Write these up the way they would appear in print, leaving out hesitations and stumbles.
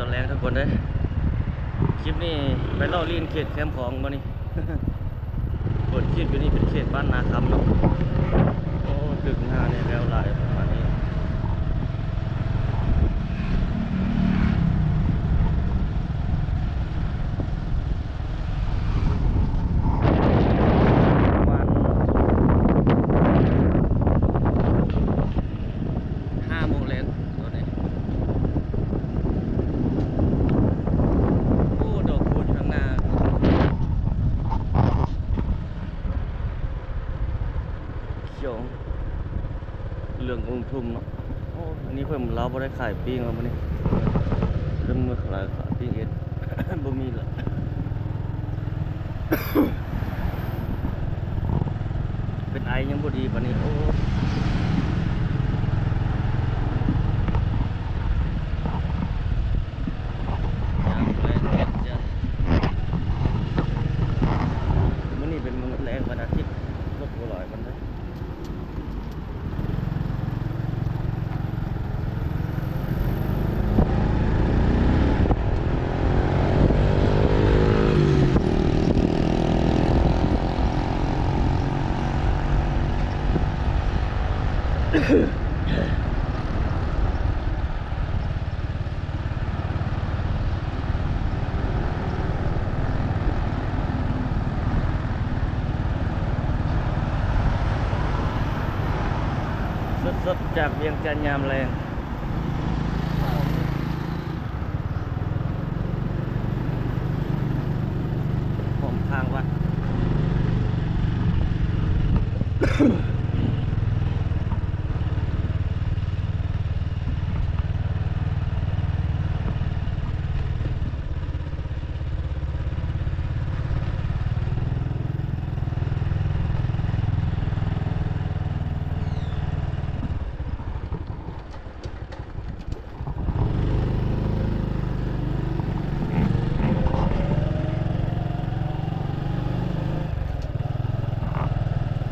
ตอนแรกทุกคนเลยคลิปนี้ไปเล่าเรียนเขตแคมป์ของมานี่ เปิดคลิปอยู่นี่เป็นเขตบ้านนาคำเนาะโอ้ตึกหน้าเนี่ยแล้วหลายประมาณนี้เรื่ององค์ทุ่มเนาะโอ้อันนี้เพิ่มเราบ่ได้ขายปิ้งแล้วมื้อนี้เริ่มมือขายปิ้งเอ็ด บ่มีละ เป็นไอยังบ่ดีปานนี้โอ้ยังแรงเอ็ดจ้ะมื้อนี้เป็นมื้อแรงวันอาทิตย์รถบ่หลายมันเด้อสดๆจากเวียงจันทร์ยามแรงผมข้างวัด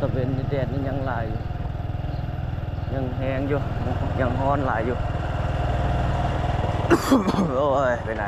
ตะเวนแดดนี่ยังหลายอยู่ยังแห้งอยู่ยังฮ้อนหลายอยู่ โอ้ยไปไหน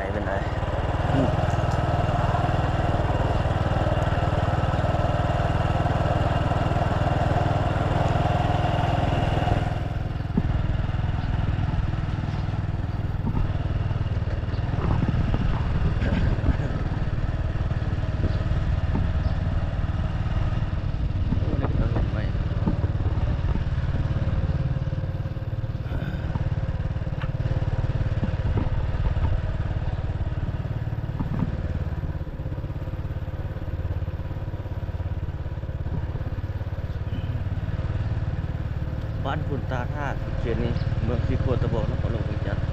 บ้านขุนตาท่าเขตนี้เมืองสีโคตะบอกนครหลวงเวียงจันทร์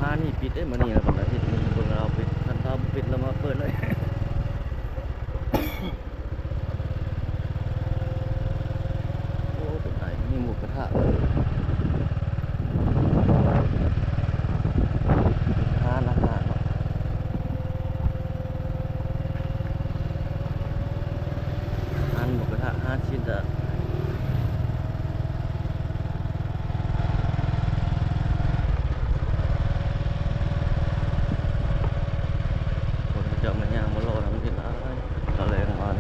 ร้านนี่ปิดได้มานี่แล้ววันอาทิตย์นี้เบิ่งเราปิดทันทำปิดแล้วมาเปิดเลย โอ้เป็นไงมีหมูกระทะร้านอาหารเนาะร้านหมูกระทะ5 ชิ้นจะมันย่างมาโลดมันที่ร้านก็เลยมา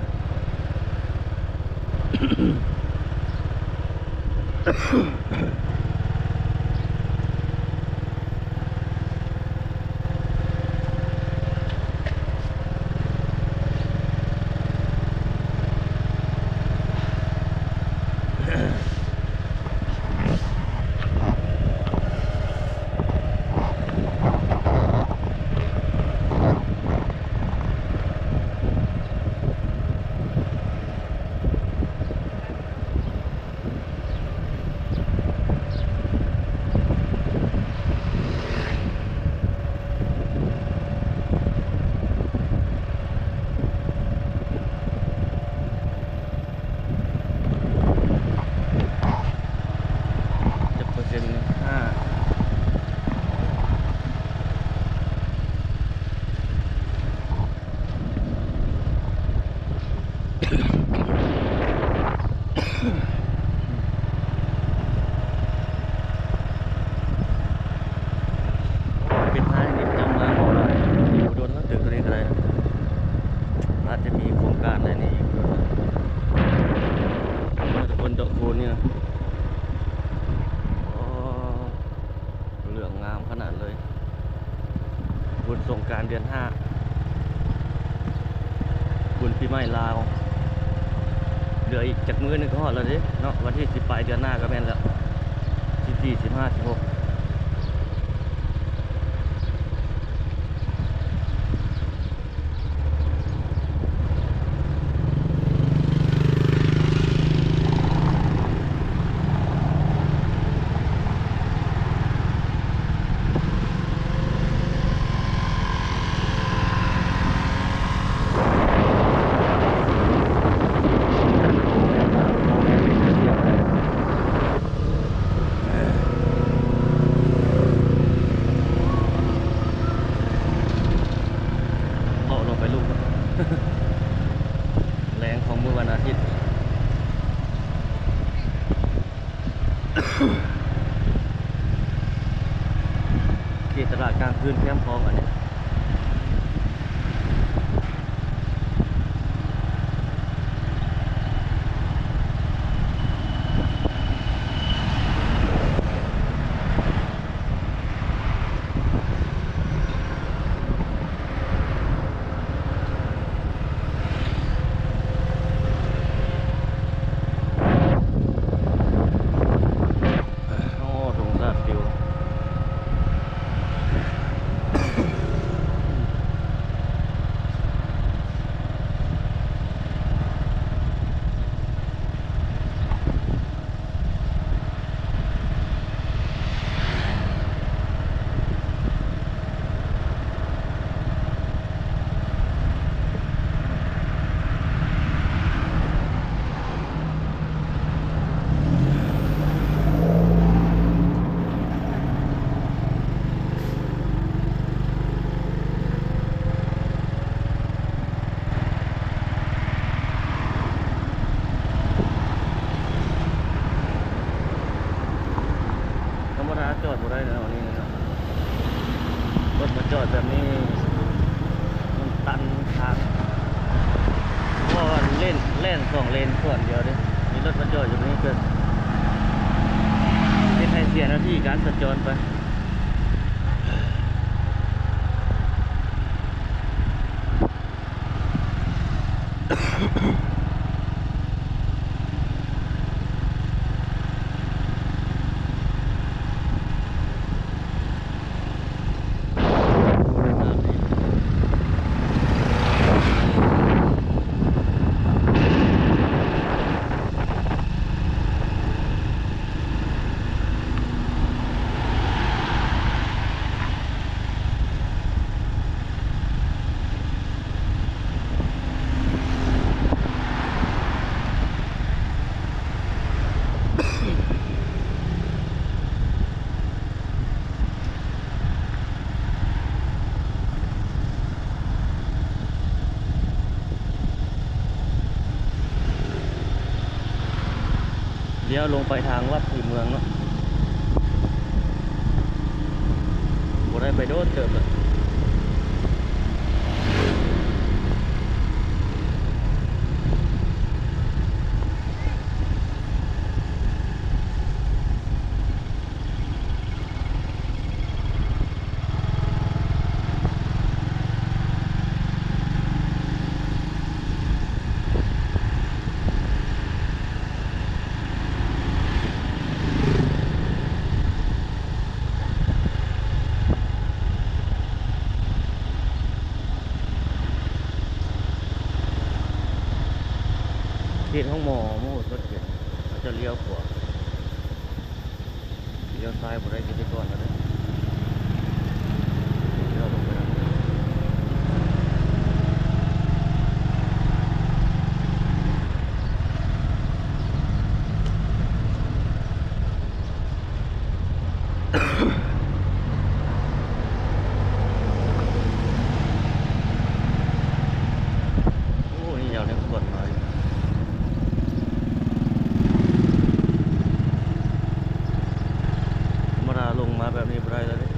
5เป็นท้ายนี่จำมาบอกว่าอยู่โดนแล้วตึกตัวนี้ก็ได้นะอาจจะมีโครงการอะไรนี่อีกด้วยบนโต๊ะคูนนี่นะโอ้เหลืองงามขนาดเลยบุญสงกรานต์เดือน5บุญปีใหม่ลาวเหลืออีกจากมื้อนึงก็ฮอดแล้วเด้เนาะวันที่10ปลายเดือนหน้าก็แม่นแล้ว14 15 16เบาลงไปลูก แรงของมื้อวันอาทิตย์ ที่ตลาดกลางคืนแคมป์คลองอันนี้โอ้ถุงซาดฟิวธรรมดาจอดบ่ได้นะวันนี้นะครับรถมาจอดแบบนี้มันตันทางเพราะว่าเล่น2เลนส่วนเดียวเด้มีรถมาจอดอยู่ตรงนี้เกินเป็นให้เสียหน้าที่การสัญจรไปเลี้ยวลงไปทางวัดสีเมืองเนาะบ่ได้ไปโดนเติบเลยเขตห้องหมอโมดรถเข็นเขาจะเลี้ยวขวาเลี้ยวซ้ายบ่ได้กินไปก่อนแล้วเด้อเลี้ยวลงไปแล้ว มาแบบนี้บ่ได้แล้วนี่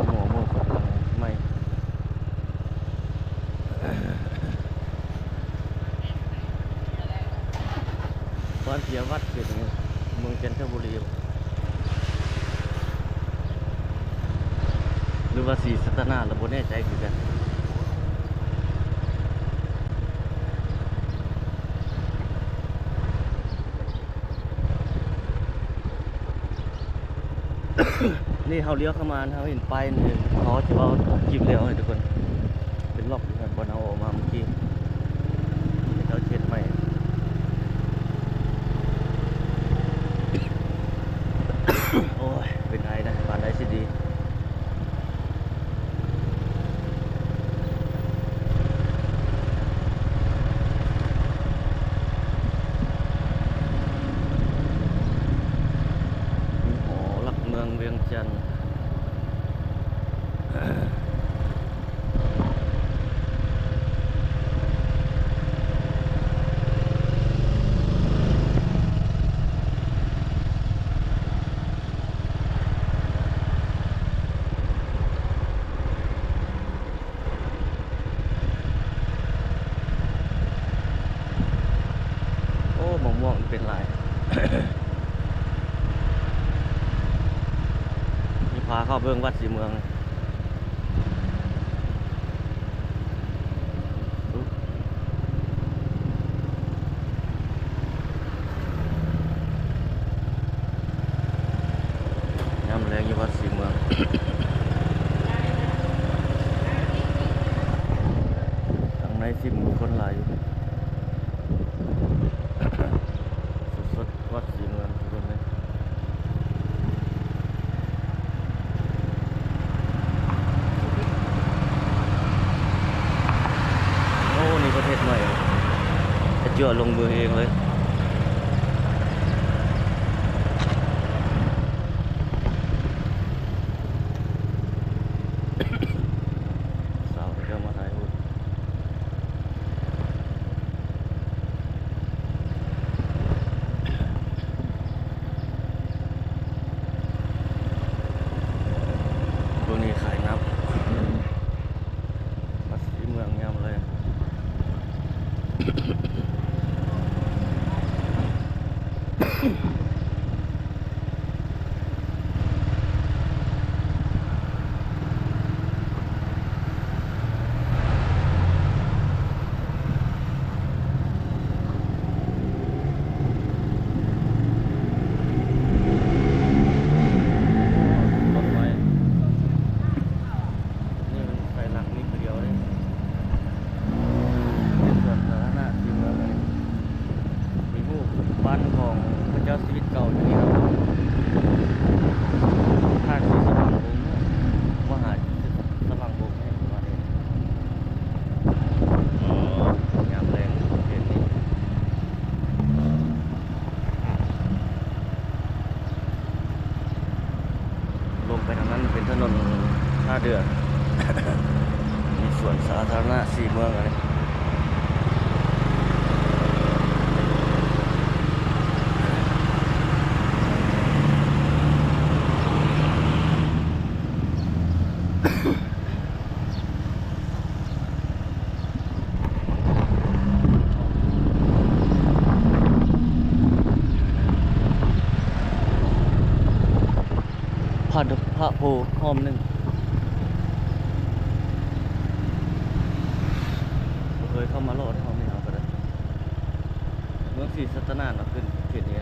หัวโมกกำลังไหม้บ้านเพียวัดเขตนี้เมืองจันทบุรีหรือว่าศรีสัตนาเราบ่แน่ใจคือกัน นี่เขาเลี้ยวเข้ามาเขาเห็นป้ายหนึ่งเขาจะว่าจิบเลี้ยวให้ทุกคนเป็นล็อกอยู่กันบนเอาออกมาเมื่อกี้นี่เขาเช็ดใหม่ โอ้ยเป็นไงนะผ่านได้สิดีมีหอหลักเมืองเวียงจันทน์ โอ้มะม่วงเป็นลาย มีพาเข้าเบื้องวัดศรีเมืองอุ๊ยยามแรงอยู่วัดศรีเมือง ทางในสิมมีคนหลายอยู่ สดๆวัดศรีเมืองทุกคนเลยโอ้นี่ประเทศใหม่จะเจือลงมือเองเลยสาวที่เดินมาถ่ายรูปตัวนี้ขายนับวัดศรีเมืองยามเลย รถไฟนี่มันไฟหลักนิดเดียวเลยเป็นส่วนสาธารณะที่เมืองเลยมีรูปบ้านของพระเจ้าชีวิตเก่าอยู่นี่ครับท่าสีสว่างวงศ์มหาสว่างวงศ์เนี่ยมาเนี่ยงามแรงเห็นนี่ลงไปทางนั้นเป็นถนนท่าเรือ มีสวนสาธารณะสี่เมืองอะไรพระโพธิ์ห้อมหนึ่งบ่เคยเข้ามาโลดห้อมนี่เอาก็ได้เมืองศรีสัตนาเนาะขึ้นเขตนี้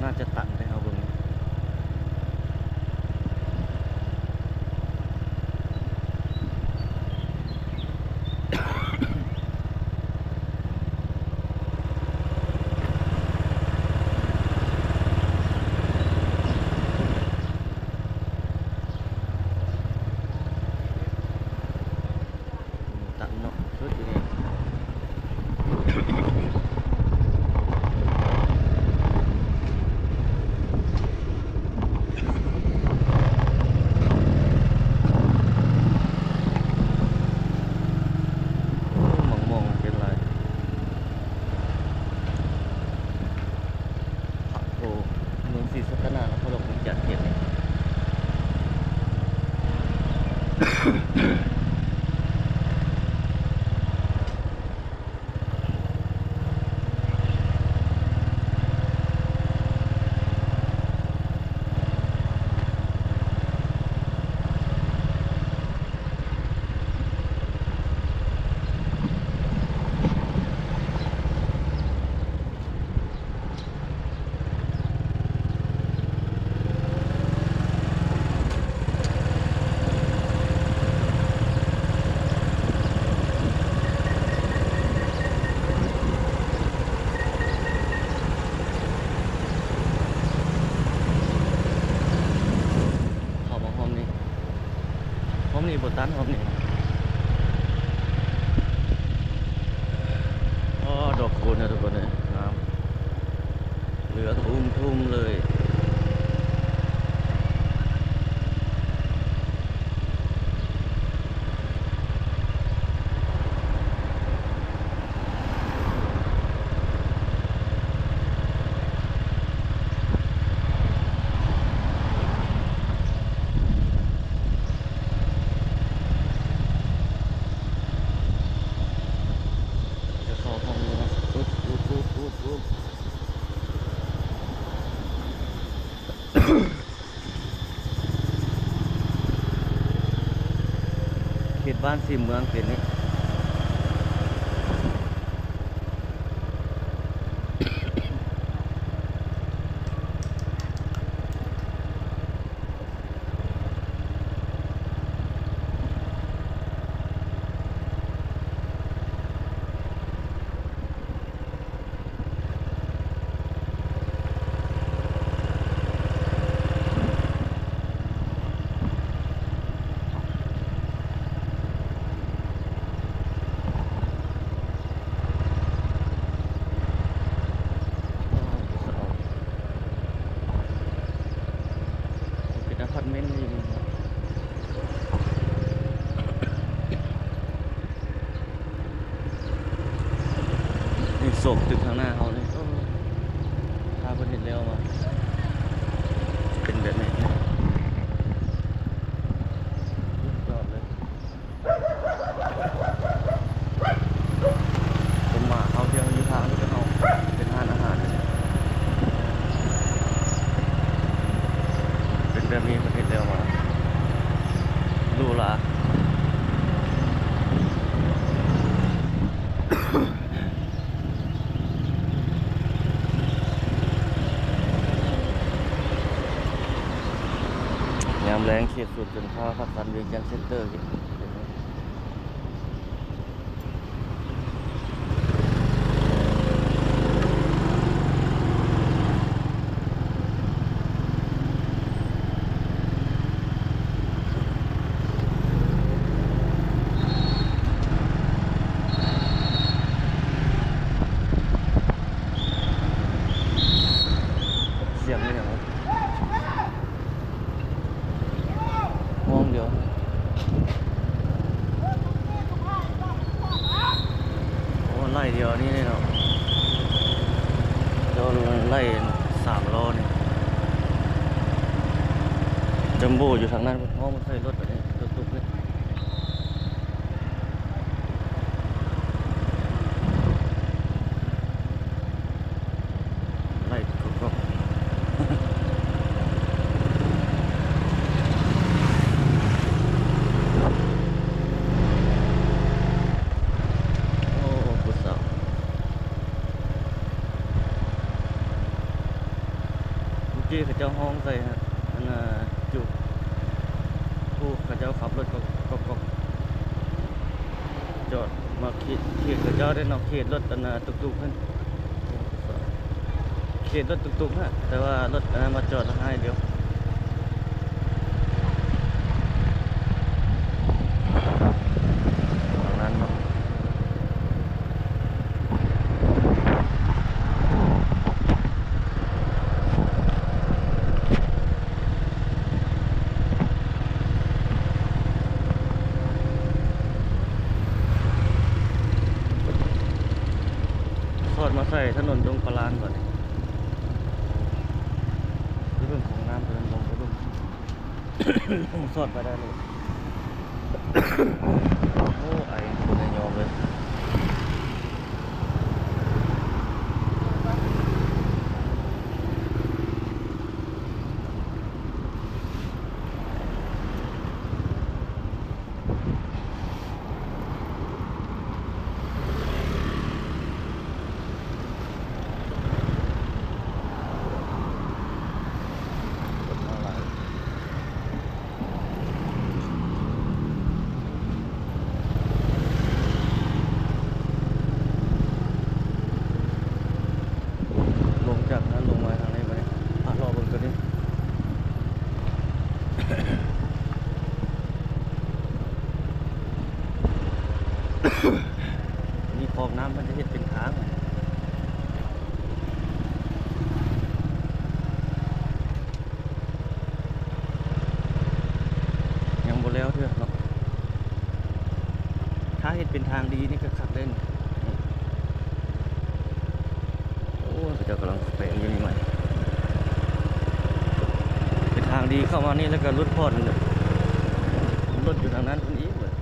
น่าจะตันไปเอาเบิ่ง บตันหอมนี่อ๋อดอกคูณนะทุกคนเลยงามเหลืองทุ่มเลยจะเข้าห้องนี้นะอุ๊บเขตบ้านสี่เมืองเขตนี้เป็นอพาร์ตเมนต์อยู่นี่ครับนี่โศกตึกข้างหน้าเขาเลยพาเพื่อนเห็นแล้วมาเป็นแบบนี้นะยอดเลยผมมาเขาเที่ยวอยู่ทางที่เขาเป็นร้านอาหารเป็นแบบนี้ประเทศเดียวมาดูละยามแรงเขตสุดจนข้าวพักสันเวียงจันทร์เซ็นเตอร์อีกเสียงนี่อย่างไรมองเดียวโอ้ไล่เดียวนี่เนาะโดนไล่3 ล้อนี่จัมโบ้อยู่ทางนั้นเพราะมันใส่รถแบบนี้รถตุ๊กนี่ไล่ก็โอ้ผู้สาวเมื่อกี้เขาเจ้าห้องใส่ฮะอันน่ะจุกผู้เขาเจ้าขับรถก็จอดมาเขตเขาเจ้าได้เนาะเขตรถอันน่ะตุกๆขึ้นเขตรถตุกๆฮะแต่ว่ารถอันนั้นมาจอดให้เดียวตรงนั้นเนาะทอดมาใส่ถนนตรงปลานก่อนเรื่องของน้ำเดินลงไปดูสอดไปได้เลยโอ้ไอ้คนยอมเลย างดีนี่ก็ขับเล่นโอ้ยเจ้ากำลังแปลงอยู่นี่ใหม่เป็นทางดีเข้ามานี่แล้วก็รถพ่อนรถอยู่ทางนั้นคนอีกเลย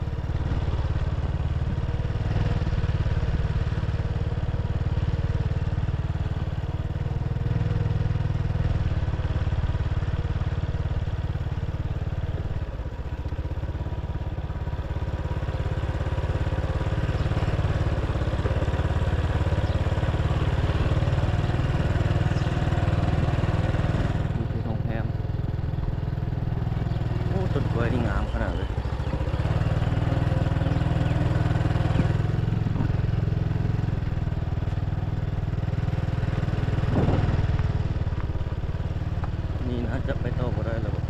มีที่โรงแรมโอ้ต้นกล้วยนี่งามขนาดเลยนี่นะจะไปต่อบ่ได้แล้วบ่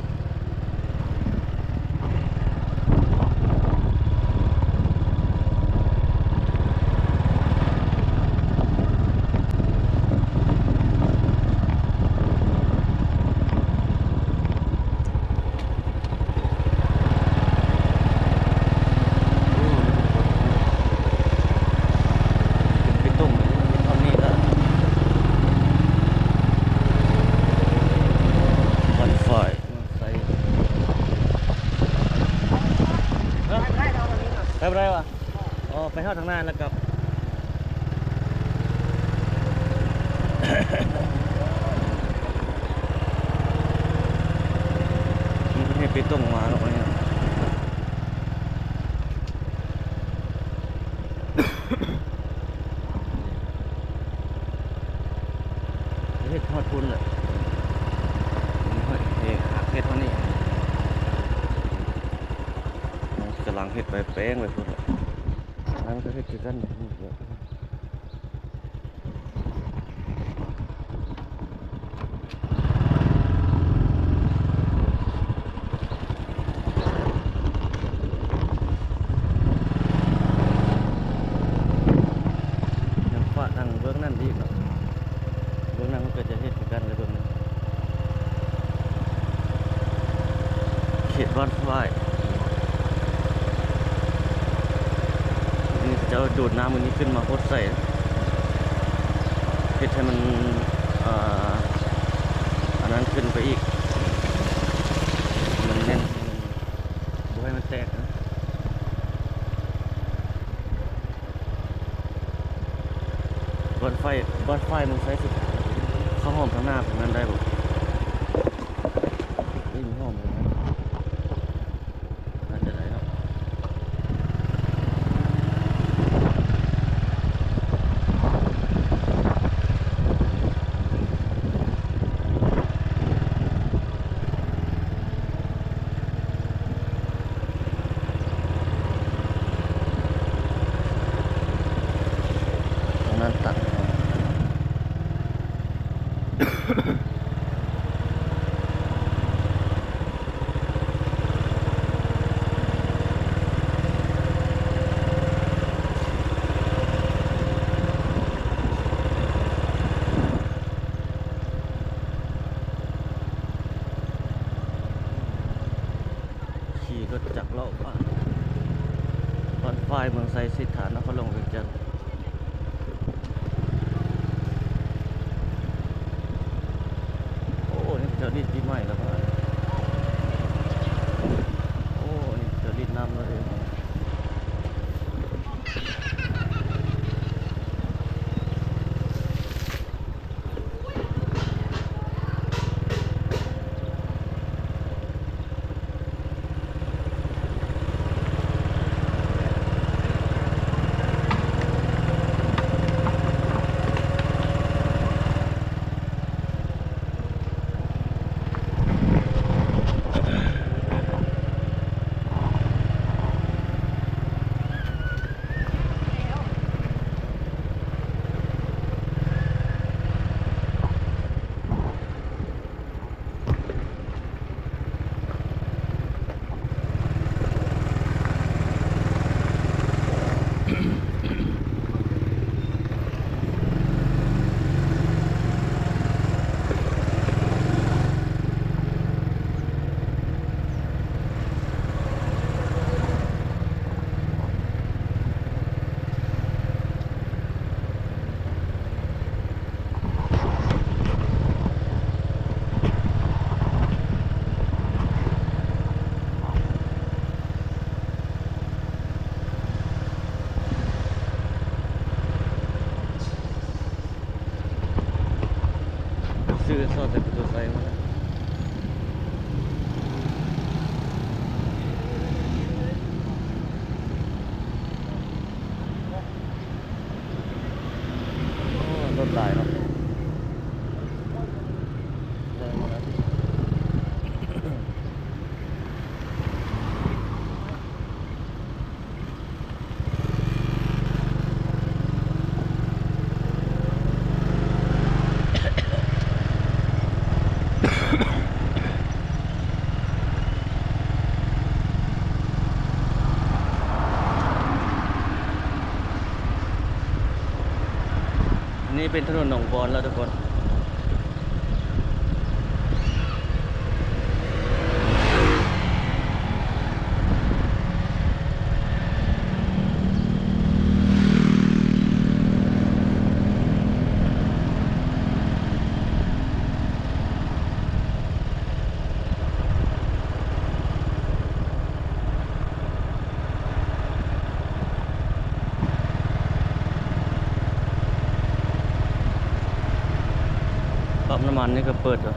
โอ้ไปต้มเลยเท่านี้ละวันไฟใส่เอ้าไปบ่ได้วะอ๋อไปทอดทางหน้าแล้วกับ มันก็ให้ไปต้มมาหรอกเนี่ยเฮ็ดทอดทุนแหละเฮ็ดหักเฮ็ดเท่านี้กำลังเฮ็ดไปแป้งไปพุ่นแหละแล้วมันก็เฮ็ดคือกันนี่เดี๋ยวยังฝาทางเบื้องนั่นดีกว่าเบื้องนั้นมันก็จะเฮ็ดคือกันเลยเบื้องนั้นเขตบ้านฝ้ายนี่จะเอาดูดน้ำมันนี้ขึ้นมาพดใส่เฮ็ดให้มันอ่าอันนั้นขึ้นไปอีกมันแน่นบ่ให้มันแตกนะบ้านไฟมันใช้สุดเข้าห้อมทางหน้าตรงนั้นได้บ่ไม่มีห้อมเลยนะน่าจะได้เนาะตรงนั้นตัดขี่รถจักรเลาะบ้านฝ้ายเมืองไซสิทธานครหลวงเวียงจันทน์โอ้นี่เจอดินที่ไหม้แล้วก็โอ้นี่เจอดินน้ำแล้วเอง ซื้อซอสแต่ประตูไซมาแล้วโอ้รถหลายเนาะได้มาแล้วอันนี้เป็นถนนหนองบอนแล้วทุกคนปั๊มน้ำมันนี่ก็เปิดเหรอ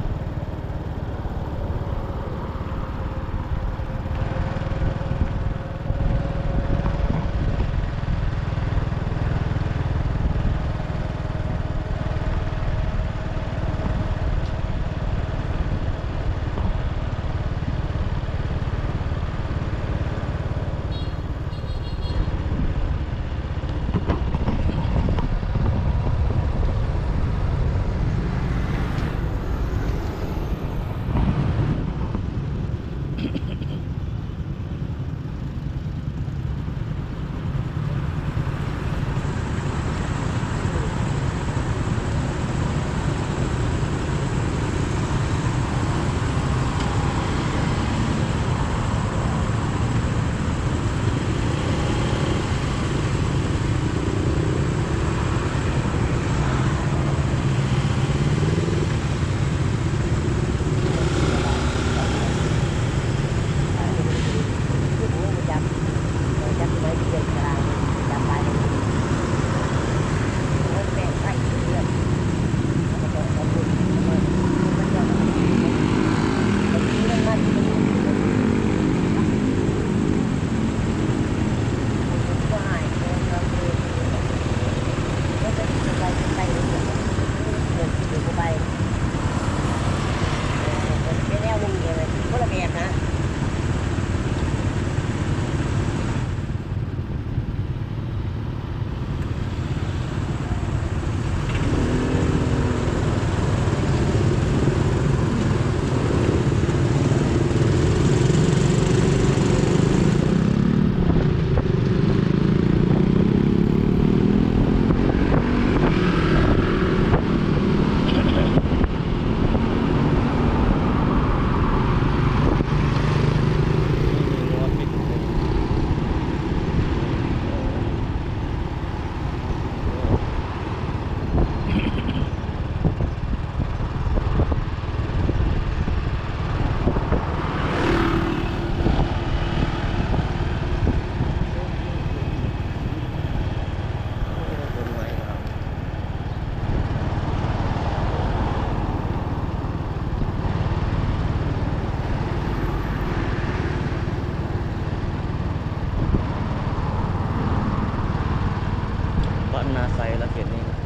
บ้านนาไซละเขตนี้นะ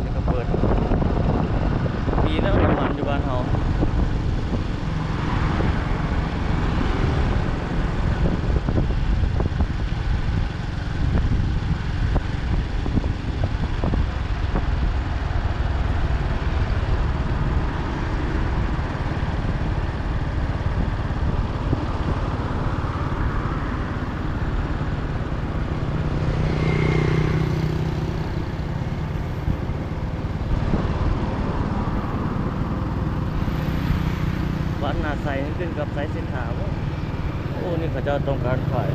นี่ก็เปิดปีแล้วน้ำมันอยู่บ้านเฮาบ้านนาไซนี่ขึ้นกับไซสินหาว่าโอ้นี่เขาเจ้าต้องการขาย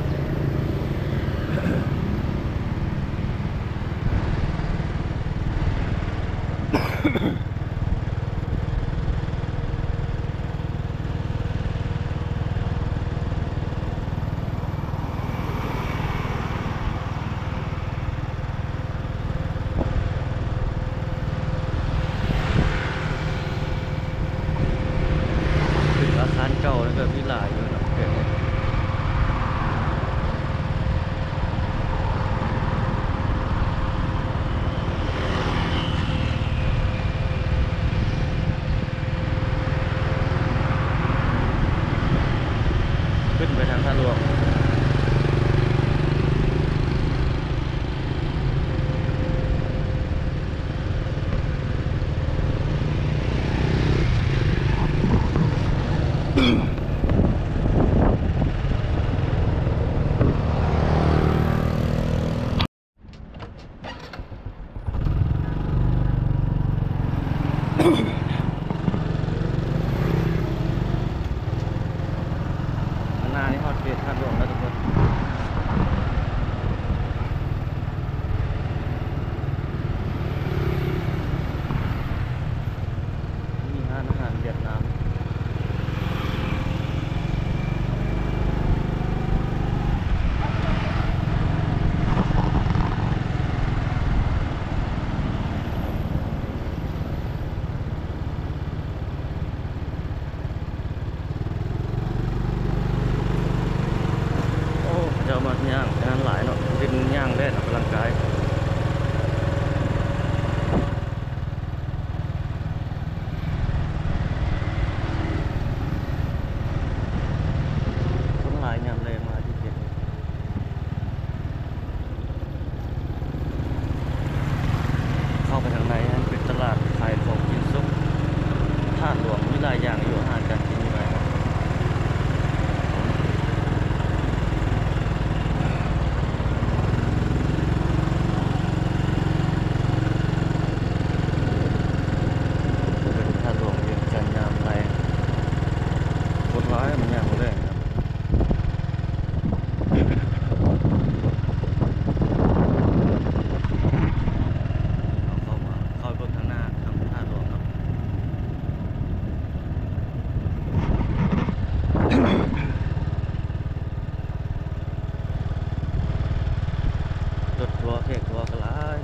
ข้างหน้านี่ฮอดเขตทางหลวงแล้วทุกคนมีร้านอาหารเวียดนาม โอ้เจ้ามาย่างงานหลายเนาะเป็นย่างเล่นออกกำลังกายคนหลายยามแรงมาที่เขตนี้เข้าไปทางในนั่นเป็นตลาดขายของกินซุปท่าหลวงมีหลายอย่างอยู่อาหารการกินมีหลายอย่างเป็นท่าหลวงเวียงจันทน์ยามแรงคนร้ายมันยามแรงครับเอาเข้าไปเบิ่งทางหน้าทางท่าหลวงครับ รถทัวร์แขกทัวร์ก็หลาย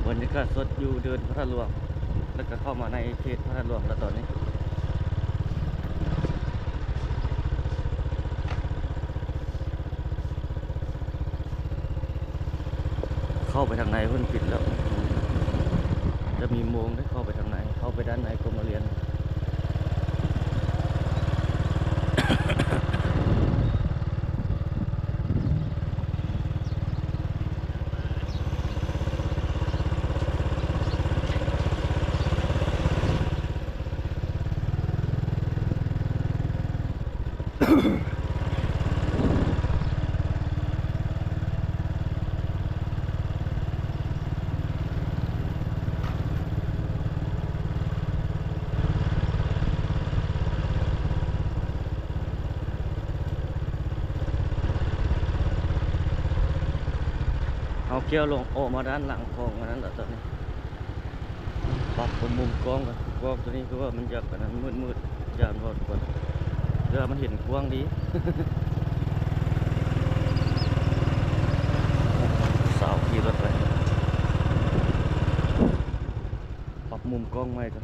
บรรยากาศสดอยู่เดินพระธาตุหลวงแล้วก็เข้ามาในเขตพระธาตุหลวงแล้วตอนนี้เข้าไปทางในเพิ่นปิดแล้ว จะมีโมงได้เข้าไปทางไหนเข้าไปด้านในก็มาเรียนเอาเกี้ยวลงออกมาด้านหลังของอันนั้นแหละตอนนี้ปรับมุมกล้องกันกล้องตัวนี้คือว่ามันจะกันนั้นมืดๆยานพอทุกคนเดี๋ยวมันเห็นกว้างดี สาวขี่รถไปปรับมุมกล้องใหม่กัน